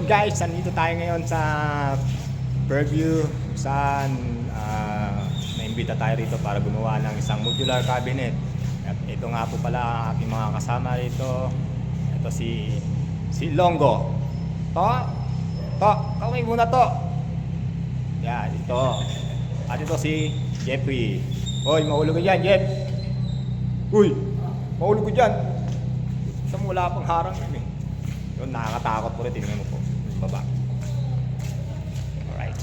guys, nandito tayo ngayon sa Fairview saan naimbita tayo rito para gumawa ng isang modular cabinet. At ito nga po pala ang aking mga kasama rito. Ito si Longo. Kaway muna to. Yan, ito. At ito si Jeffrey. Hoy, mahulog ka dyan, Jeff. Uy, mahulog ka dyan. Sa wala pang harang yun eh. Yun, nakakatakot po rin. Tingnan mo po. Baba. Alright.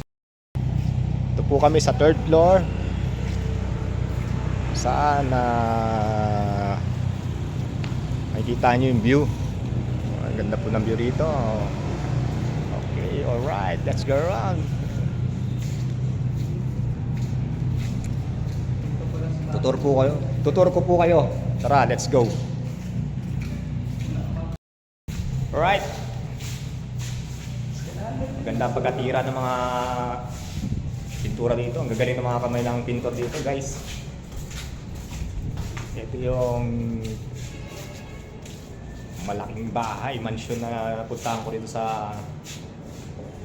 Ito po kami sa third floor. Saan makikita nyo yung view. Ang ganda po ng view rito. Okay, alright. Let's go around. Tutur ko po kayo. Tara, let's go. Alright. Ganda ang pagkatira ng mga pintura dito. Ang gagaling ng mga kamay ng pintor dito, guys. Ito yung malaking bahay, mansion na napuntahan ko dito sa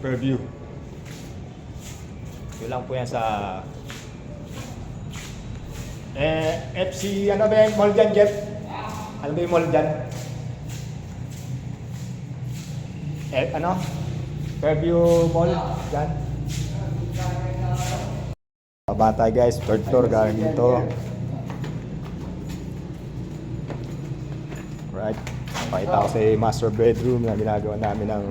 Fairview. Ito lang po yan sa FC, ano ba yung mall dyan, Jeff? Ano ba yung mall dyan? Ano? Fairview Mall dyan. Bata guys, third floor galing dito. Right. Pakita ko sa master bedroom na ginagawa namin ng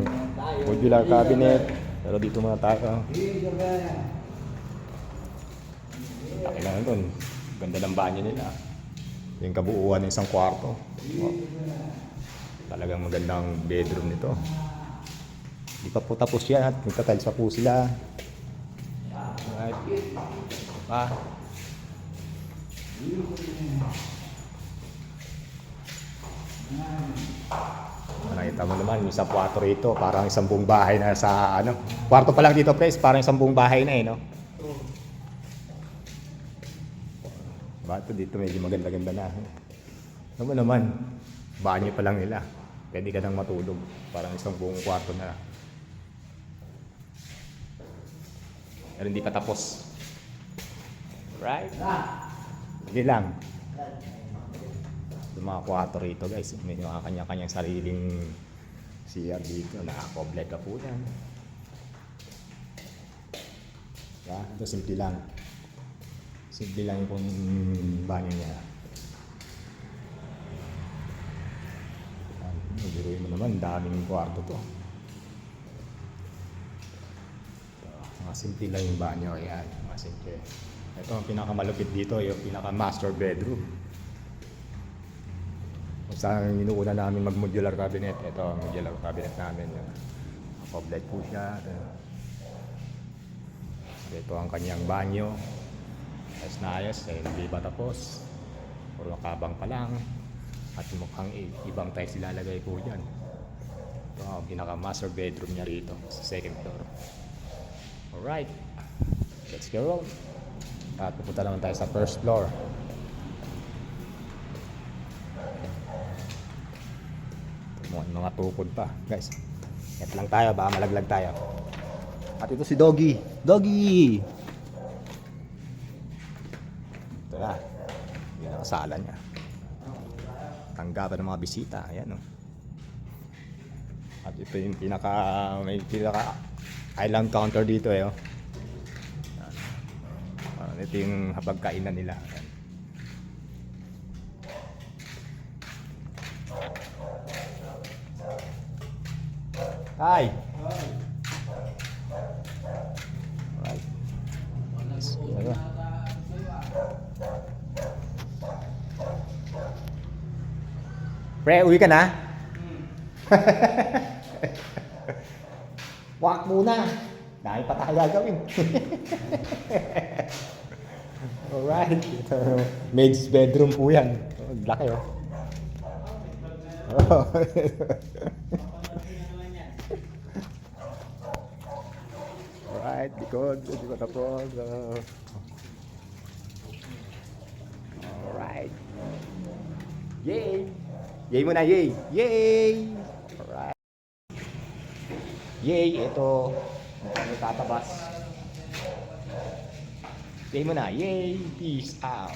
modular cabinet. Pero dito muna tayo. Laki lang doon. Ganda ng banyo nila. Yung kabuuan ng isang kwarto. Wow. Talagang magandang bedroom nito. Di pa po tapos yan at nagtatiles pa po sila. Alright. Pa. Nakita mo naman yung isang kwarto rito. Parang isang buong bahay na sa ano. Kwarto pa lang dito, pres. Parang isang buong bahay na eh, no? Bato dito medyo maganda-ganda na. Ano naman, banyo pa lang nila. Pwede ka nang matulog. Parang isang buong kwarto na. Pero hindi pa tapos. Right? Hindi lang. Yung mga kwarto rito guys. May mga kanya-kanyang sariling CR dito. Naka-cobled ka po yan. Ito simple lang. Simple lang yung banyo niya. Biruin mo naman, daming kwarto to. Mga simple lang yung banyo. Ayan, mga simple. Ito ang pinakamalupit dito, yung pinaka-master bedroom. Kung saan inuuna namin mag-modular cabinet. Ito ang modular cabinet namin. Cobled po siya. Ito ang kanyang banyo. Ayos na ayos, hindi pa tapos. Puro kabang pa lang. At mukhang ibang tiles ilalagay po dyan. Ito ang pinaka-master bedroom niya rito sa second floor. Alright, let's go. At pupunta naman tayo sa first floor. Mga tukod pa, guys. Net lang tayo, baka malaglag tayo. At ito si Doggy. Doggy! Ito na. Yan ang sala niya. Tanggapan ng mga bisita. Ayan, oh. At ito yung may pinaka island counter dito eh, oh. Ito yung hapagkainan nila. Ayan. Hi. Alright. Ano? Pre, uwi ka na? Wak muna. Dahil pa tayo gagawin. Alright. Ito, maid's bedroom po yan. Laki oh. Alright, likod. Hindi ko tapos. Alright. Yay! Yay muna, yay! Yay! Alright. Yay! Ito. Mukhang may tatabas. Yay mo na. Yay! Peace out.